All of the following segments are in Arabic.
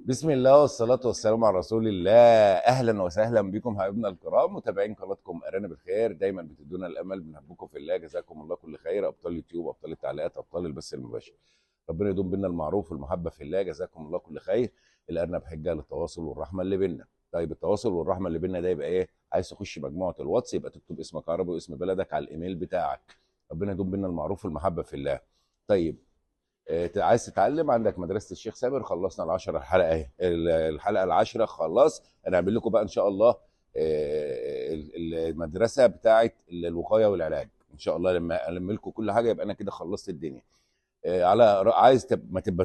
بسم الله والصلاة والسلام على رسول الله. أهلا وسهلا بكم حبايبنا الكرام متابعين قناتكم أرانب الخير، دايما بتدونا الأمل، بنحبكم في الله، جزاكم الله كل خير. أبطال اليوتيوب، أبطال التعليقات، أبطال البث المباشر، ربنا يدوم بينا المعروف والمحبة في الله، جزاكم الله كل خير. الأرنب حجة للتواصل والرحمة اللي بينا. طيب التواصل والرحمة اللي بينا ده يبقى إيه؟ عايز تخش مجموعة الواتس يبقى تكتب اسمك عربي واسم بلدك على الإيميل بتاعك. ربنا يدوم بينا المعروف والمحبة في الله. طيب عايز تتعلم، عندك مدرسه الشيخ سامر، خلصنا العشرة الحلقه اهي، الحلقه العاشره خلاص. هنعمل لكم بقى ان شاء الله المدرسه بتاعه الوقايه والعلاج ان شاء الله. لما الم لكم كل حاجه يبقى انا كده خلصت الدنيا. عايز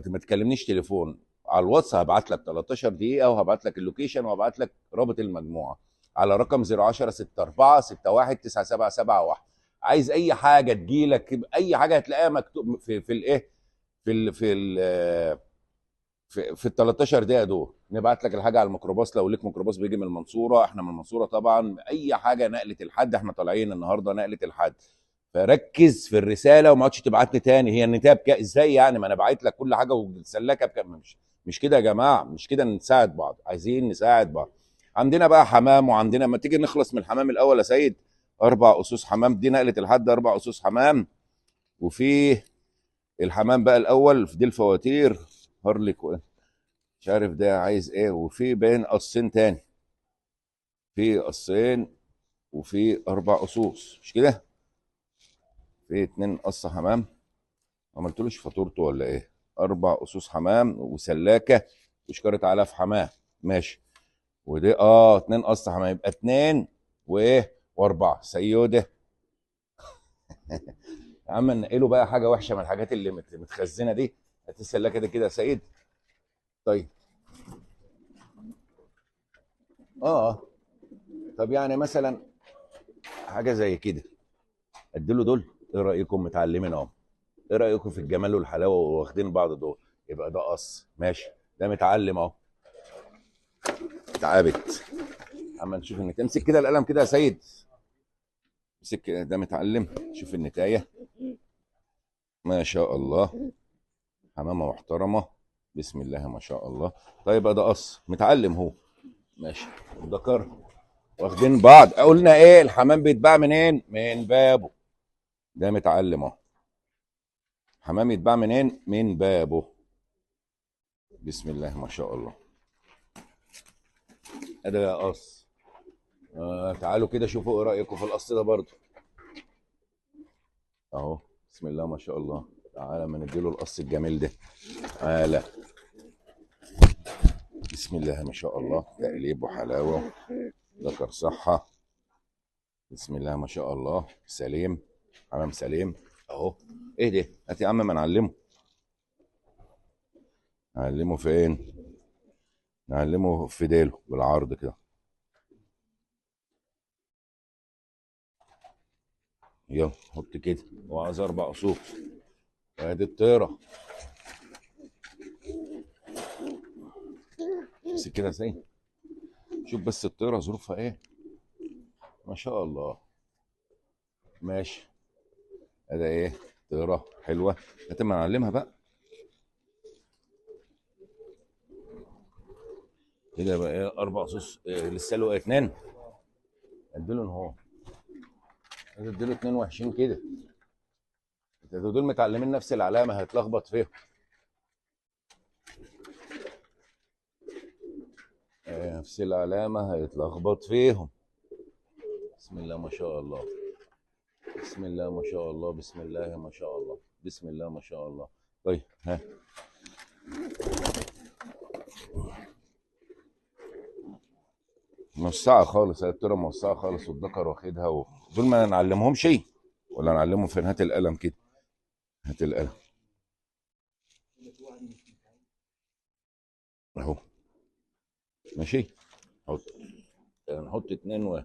ما تكلمنيش تليفون، على الواتس هبعت لك 13 دقيقه وهبعت لك اللوكيشن وهبعت لك رابط المجموعه على رقم 010 64 61 9771. عايز اي حاجه تجيلك، اي حاجه هتلاقيها مكتوب في الايه، في ال 13 دقيقه دول نبعت لك الحاجه على الميكروباص. لو ليك ميكروباص بيجي من المنصوره، احنا من المنصوره طبعا. اي حاجه نقله الحد، احنا طالعين النهارده نقله الحد. فركز في الرساله وما تقعدش تبعت لي تاني، هي النتايه ازاي يعني؟ ما انا باعت لك كل حاجه وسلكه بكام. مش كده يا جماعه، مش كده. نساعد بعض، عايزين نساعد بعض. عندنا بقى حمام، وعندنا ما تيجي نخلص من الحمام الاول يا سيد. 4 اسوس حمام، دي نقله الحد 4 اسوس حمام. وفي الحمام بقى الاول في دي الفواتير، هارلك مش عارف ده عايز ايه. وفي بين قصين تاني، في قصين وفي 4 قصوص، مش كده؟ في 2 قص حمام. ما عملتلوش فاتورته ولا ايه؟ 4 قصوص حمام وسلاكه وشكاره علف حمام، ماشي. ودي 2 قص حمام، يبقى 2 وايه و4 سيوده. يا عم نقله بقى حاجه وحشه من الحاجات اللي متخزنه دي. هات السلاكه دي كده يا سيد. طيب اه طب يعني مثلا حاجه زي كده اديله دول. ايه رايكم؟ متعلمين اهو. ايه رايكم في الجمال والحلاوه واخدين بعض دول؟ يبقى ده قص، ماشي. ده متعلم اهو، اتعابت. اما نشوف ان تمسك كده القلم كده يا سيد. امسك كده، ده متعلم. شوف النتايه، ما شاء الله، حمامه محترمه، بسم الله ما شاء الله. طيب ده قص متعلم هو، ماشي. الذكر واخدين بعض. قلنا ايه؟ الحمام بيتباع منين؟ من بابه. ده متعلم اهو. حمام يتباع منين؟ من بابه، بسم الله ما شاء الله. ده قص. تعالوا كده شوفوا ايه رايكم في القص ده برضو اهو. بسم الله ما شاء الله. تعالى ما نديله القص الجميل ده. تعالى، بسم الله ما شاء الله، تقليب وحلاوه، ذكر صحه، بسم الله ما شاء الله، سليم، حمام سليم اهو. ايه ده؟ هات يا عم ما نعلمه. نعلمه فين؟ نعلمه في ديله بالعرض كده. يلا حط كده. وعايز 4 اصول. ادي الطيره. بس كده زي، شوف بس الطيره ظروفها ايه، ما شاء الله، ماشي. ادي ايه؟ طيره حلوه. هتم نعلمها بقى كده. بقى ايه؟ 4 صوص إيه لسه له؟ 2. اديله اهو. اديله 2 وحشين كده. دول متعلمين نفس العلامه، هيتلخبط فيهم. نفس العلامه هيتلخبط فيهم. بسم الله ما شاء الله، بسم الله ما شاء الله، بسم الله ما شاء الله، بسم الله ما شاء الله. طيب ها، موسعه خالص، هي الطيره موسعه خالص والذكر واخدها دول ما نعلمهمش شيء ولا نعلمهم فين؟ هات القلم كده، هات القلم اهو، ماشي. حط، نحط 2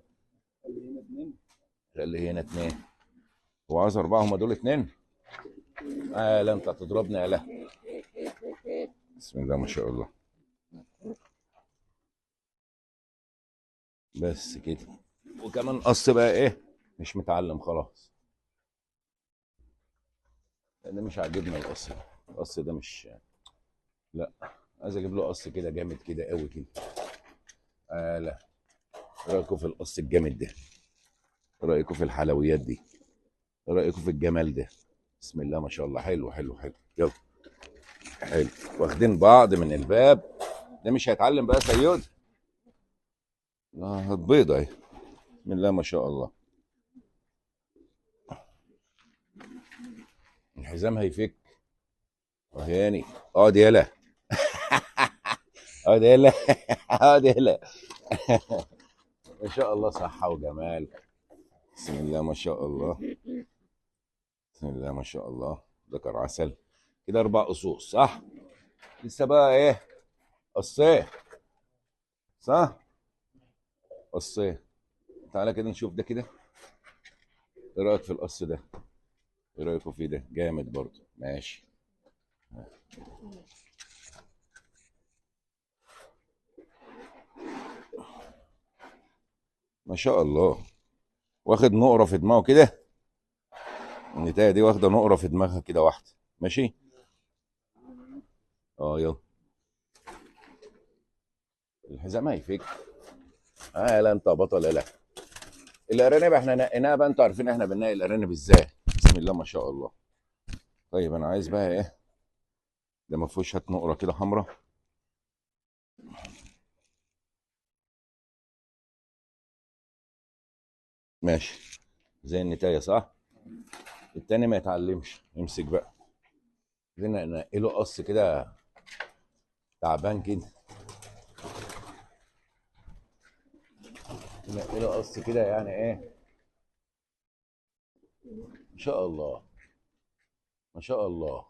خلي هنا 2. هو عايز 4، هم دول 2. لا انت هتضربني يا لا. بسم الله ما شاء الله، بس كده. وكمان قص بقى ايه؟ مش متعلم خلاص، لان مش عاجبني القص ده. القص ده مش، لا، عايز اجيب له قص كده جامد كده قوي كده. لا. إيه رايكم في القص الجامد ده؟ إيه رايكم في الحلويات دي؟ إيه رايكم في الجمال ده؟ بسم الله ما شاء الله، حلو حلو حلو، يلا. حلو. واخدين بعض من الباب. ده مش هيتعلم بقى سيود. بيضة اهي. بسم الله ما شاء الله. الحزام هيفك. وهياني. اقعد يلا. اقعد يلا. اقعد يلا. ما شاء الله، صحة وجمال. بسم الله ما شاء الله. بسم الله ما شاء الله. ذكر عسل. كده 4 قصوص صح؟ لسه بقى ايه؟ قصين. صح؟ قصين. تعالى كده نشوف ده كده. ايه رأيك في القص ده؟ ايه رأيكم فيه ده؟ جامد برضه، ماشي. ما شاء الله. واخد نقرة في دماغه كده. النتاية دي واخدة نقرة في دماغها كده واحدة. ماشي؟ يلا. الحزام هيفك. لا انت بطل، لا. الارانب احنا نقيناها بقى، انتوا عارفين احنا بننقي الارانب ازاي. بسم الله ما شاء الله. طيب انا عايز بقى ايه؟ ده ما فيهوش، هات نقرة كده حمراء. ماشي. زي النتاية صح؟ التاني ما يتعلمش، يمسك بقى. عايزين ننقي له قص كده. تعبان كده. ننقي له قص كده يعني ايه؟ ما شاء الله. ما شاء الله.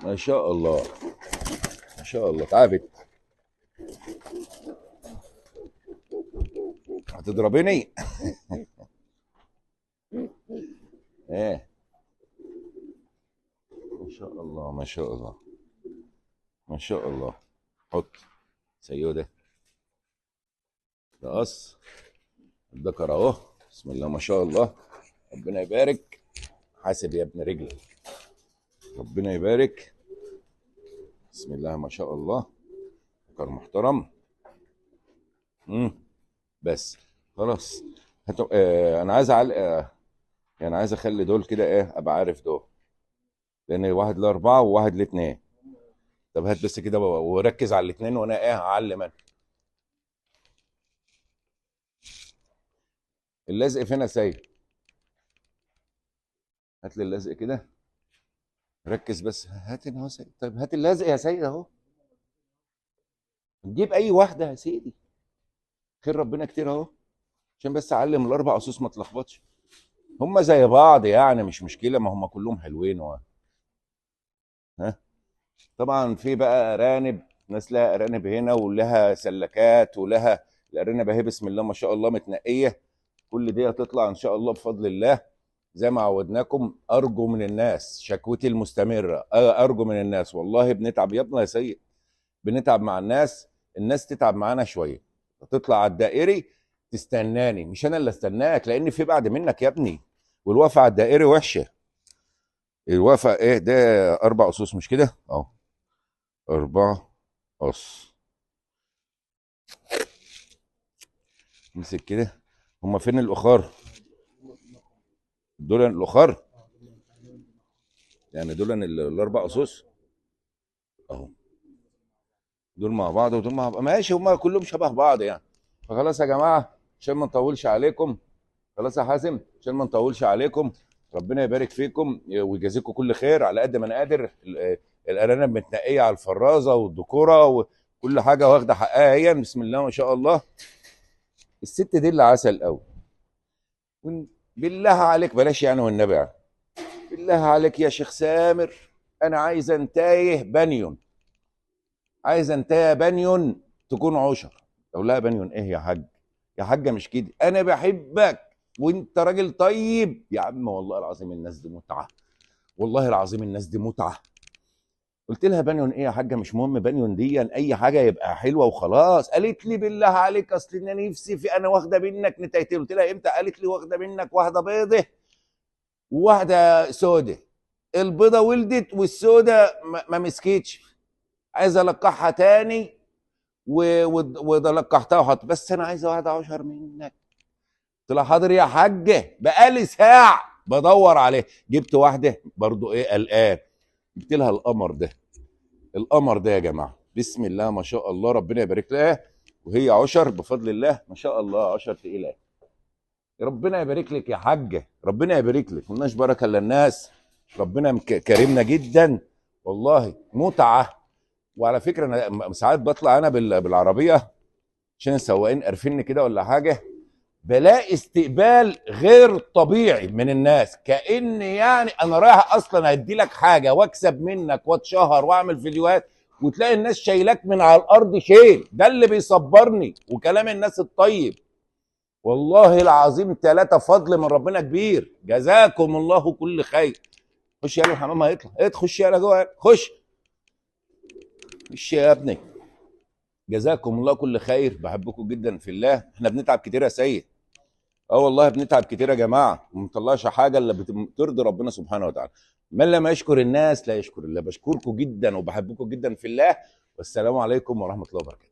ما شاء الله. ما شاء الله، تعبت. هتضربني. ايه. ما شاء الله ما شاء الله. ما شاء الله. حط. سيودة. ده قص. الذكر اهو. بسم الله ما شاء الله. ربنا يبارك. حاسب يا ابن رجلي. ربنا يبارك. بسم الله ما شاء الله. ذكر محترم. بس. خلاص. انا عايز يعني عايز اخلي دول كده ايه، ابقى عارف دول. لان واحد لاربعه وواحد لاتنين. طب هات بس كده وركز على الاتنين، وانا ايه هعلم انا. اللزق فين يا سيد؟ هات لي اللزق كده. ركز بس، هات هنا اهو سيد. طيب هات اللزق يا سيد اهو. نجيب اي واحده يا سيدي. خير ربنا كتير اهو. عشان بس اعلم ال4 قصوص ما تلخبطش. هم زي بعض يعني، مش مشكله، ما هم كلهم حلوين ها. طبعا في بقى ارانب. ناس لها ارانب هنا ولها سلكات ولها. الارانب اهي بسم الله ما شاء الله متنقيه. كل دي هتطلع ان شاء الله بفضل الله. زي ما عودناكم، ارجو من الناس شكوتي المستمره، ارجو من الناس والله بنتعب يا ابني يا سيد. بنتعب مع الناس. الناس تتعب معانا شويه. تطلع على الدائري. تستناني مش انا اللي استناك، لان في بعد منك يا ابني. والوقفه على الدائري وحشه. الوقفه ايه ده؟ 4 قصوص مش كده؟ 4 قص. امسك كده. هما فين الاخر؟ دول الاخر. يعني دول ال4 قصوص. اهو. دول مع بعض ودول مع بعض، ماشي، هما كلهم شبه بعض يعني. فخلاص يا جماعه عشان ما نطولش عليكم. خلاص يا حازم عشان ما نطولش عليكم. ربنا يبارك فيكم ويجازيكم كل خير على قد ما انا قادر. الارانب متنقيه على الفرازه والذكوره وكل حاجه واخده حقها هي، بسم الله ما شاء الله. الست دي اللي عسل قوي. بالله عليك بلاش يعني والنبي يعني. بالله عليك يا شيخ سامر. انا عايز انتايه بانيون. عايز انتايه بانيون. تكون عشر. اقول لها بانيون ايه يا حاج؟ يا حاجه مش كده، انا بحبك. وانت راجل طيب يا عم، والله العظيم الناس دي متعه. والله العظيم الناس دي متعه. قلت لها بانيون ايه يا حاجه؟ مش مهم بانيون دي، اي حاجه يبقى حلوه وخلاص. قالت لي بالله عليك اصل انا نفسي في، انا واخده منك نتايتين. قلت لها امتى؟ قالت لي واخده منك واحده بيضه وواحده سودة. البيضه ولدت والسودة ما مسكتش، عايز القحها تاني ولقحتها وحط، بس انا عايزه واحده عشر منك. قلت لها حاضر يا حاجه، بقالي ساعه بدور عليه، جبت واحده برضو ايه قلقان، جبت لها القمر ده. القمر ده يا جماعه بسم الله ما شاء الله ربنا يبارك لها، وهي عشر بفضل الله ما شاء الله، عشر تقيله. ربنا يبارك لك يا حاجه، ربنا يبارك لك، ملناش بركه الا الناس، ربنا كرمنا جدا والله، متعه. وعلى فكره انا ساعات بطلع انا بالعربيه عشان السواقين قرفني كده ولا حاجه، بلاقي استقبال غير طبيعي من الناس، كأن يعني انا رايح اصلا ادي لك حاجه واكسب منك واتشهر واعمل فيديوهات، وتلاقي الناس شايلاك من على الارض شيل، ده اللي بيصبرني وكلام الناس الطيب. والله العظيم ثلاثة فضل من ربنا كبير، جزاكم الله كل خير. خش يلا الحمام هيطلع، خش يلا جوه، خش يا ابني. جزاكم الله كل خير، بحبكم جدا في الله، احنا بنتعب كتير يا سيد. اه والله بنتعب كتير يا جماعه، وما بنطلعش حاجه الا بترضي ربنا سبحانه وتعالى. من لم يشكر الناس لا يشكر الله. بشكركم جدا وبحبكم جدا في الله، والسلام عليكم ورحمه الله وبركاته.